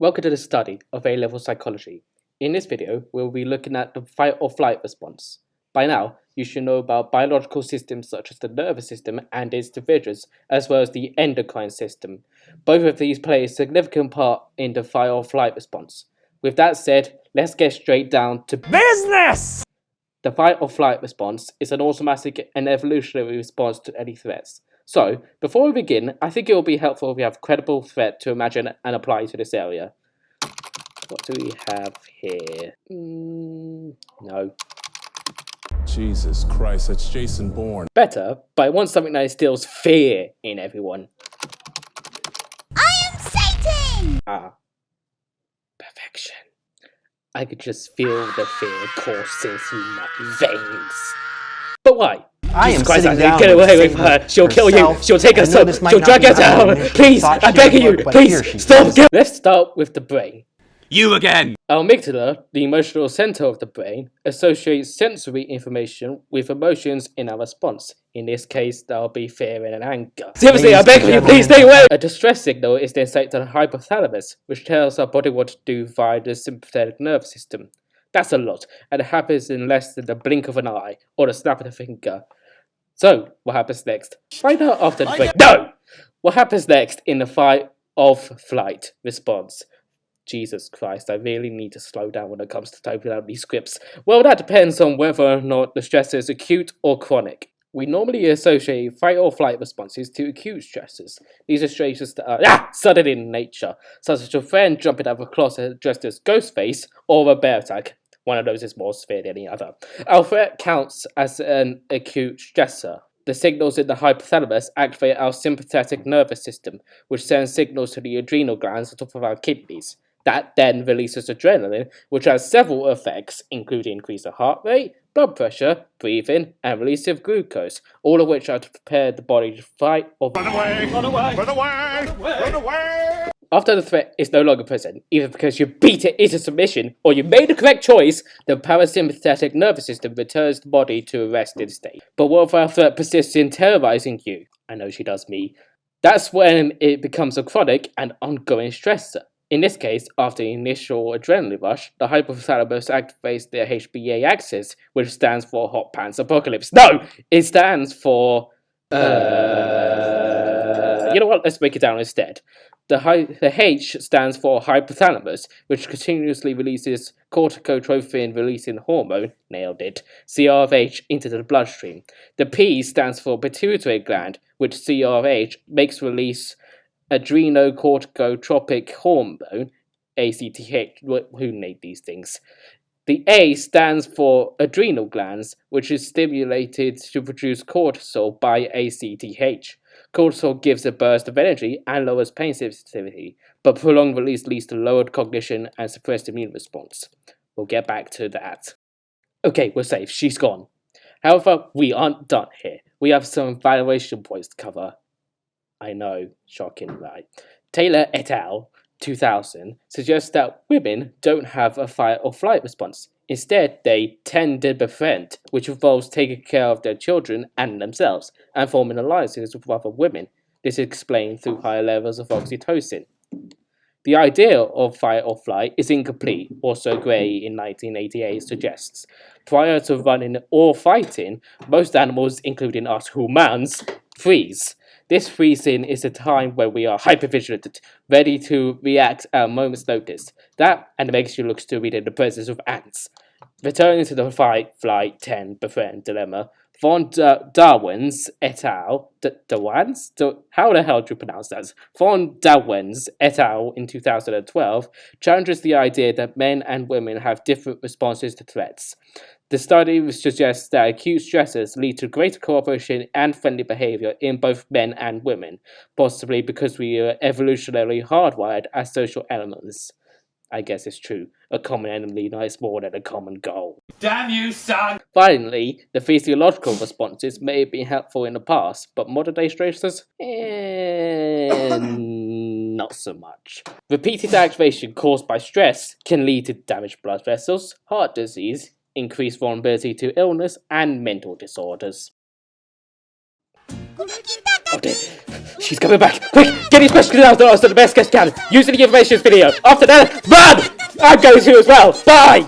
Welcome to the study of A-level psychology. In this video, we'll be looking at the fight or flight response. By now, you should know about biological systems such as the nervous system and its divisions, as well as the endocrine system. Both of these play a significant part in the fight or flight response. With that said, let's get straight down to business! The fight or flight response is an automatic and evolutionary response to any threats. So, before we begin, I think it will be helpful if we have a credible threat to imagine and apply to this area. What do we have here? No. Jesus Christ, that's Jason Bourne. Better, but I want something that instills fear in everyone. I am Satan! Perfection. I could just feel the fear coursing through my veins. But why? I am Christ, sitting down get away with Satan her. She'll kill you. She'll take us up. She'll drag us down. Please, I beg you. Please, stop. Let's start with the brain. You again! Our amygdala, the emotional center of the brain, associates sensory information with emotions in our response. In this case, that'll be fear and anger. Seriously, I beg you, please stay away! A distress signal is then sent to the hypothalamus, which tells our body what to do via the sympathetic nervous system. That's a lot, and it happens in less than the blink of an eye or the snap of a finger. So, what happens next? Find out after the break. No! What happens next in the fight or flight response? Jesus Christ, I really need to slow down when it comes to typing out these scripts. Well, that depends on whether or not the stress is acute or chronic. We normally associate fight or flight responses to acute stresses. These are stresses that are sudden in nature, such as your friend jumping out of a closet dressed as Ghostface or a bear attack. One of those is more severe than the other. Our threat counts as an acute stressor. The signals in the hypothalamus activate our sympathetic nervous system, which sends signals to the adrenal glands on top of our kidneys. That then releases adrenaline, which has several effects, including increase of heart rate, blood pressure, breathing, and release of glucose, all of which are to prepare the body to fight or run away, run away, run away, run away. After the threat is no longer present, either because you beat it into submission or you made the correct choice, the parasympathetic nervous system returns the body to a rested state. But what if our threat persists in terrorizing you? I know she does me. That's when it becomes a chronic and ongoing stressor. In this case, after the initial adrenaline rush, the hypothalamus activates the HPA axis, which stands for Hot Pants Apocalypse. No! It stands for... You know what? Let's break it down instead. The H stands for hypothalamus, which continuously releases corticotrophin-releasing hormone, nailed it, CRH, into the bloodstream. The P stands for pituitary gland, which CRH makes release adrenocorticotropic hormone, ACTH, who named these things. The A stands for adrenal glands, which is stimulated to produce cortisol by ACTH. Cortisol gives a burst of energy and lowers pain sensitivity, but prolonged release leads to lowered cognition and suppressed immune response. We'll get back to that. Okay, we're safe. She's gone. However, we aren't done here. We have some evaluation points to cover. I know, shocking, right? Taylor et al. 2000 suggests that women don't have a fight or flight response. Instead, they tend to befriend, which involves taking care of their children and themselves, and forming alliances with other women. This is explained through higher levels of oxytocin. The idea of fight or flight is incomplete, also Gray in 1988 suggests. Prior to running or fighting, most animals, including us humans, freeze. This freezing is a time when we are hypervigilant, ready to react at a moment's notice. That, and it makes you look stupid in the presence of ants. Returning to the fight, flight, befriend dilemma, von Darwin's et al. How the hell do you pronounce that? Von Darwin's et al. In 2012 challenges the idea that men and women have different responses to threats. The study suggests that acute stressors lead to greater cooperation and friendly behavior in both men and women, possibly because we are evolutionarily hardwired as social elements. I guess it's true. A common enemy is more than a common goal. Damn you, son! Finally, the physiological responses may have been helpful in the past, but modern day stressors? Not so much. Repeated activation caused by stress can lead to damaged blood vessels, heart disease, increased vulnerability to illness, and mental disorders. Oh dear. She's coming back. Quick, get these questions out to the best guest can. Using the information video. After that, run! I'm going to as well. Bye!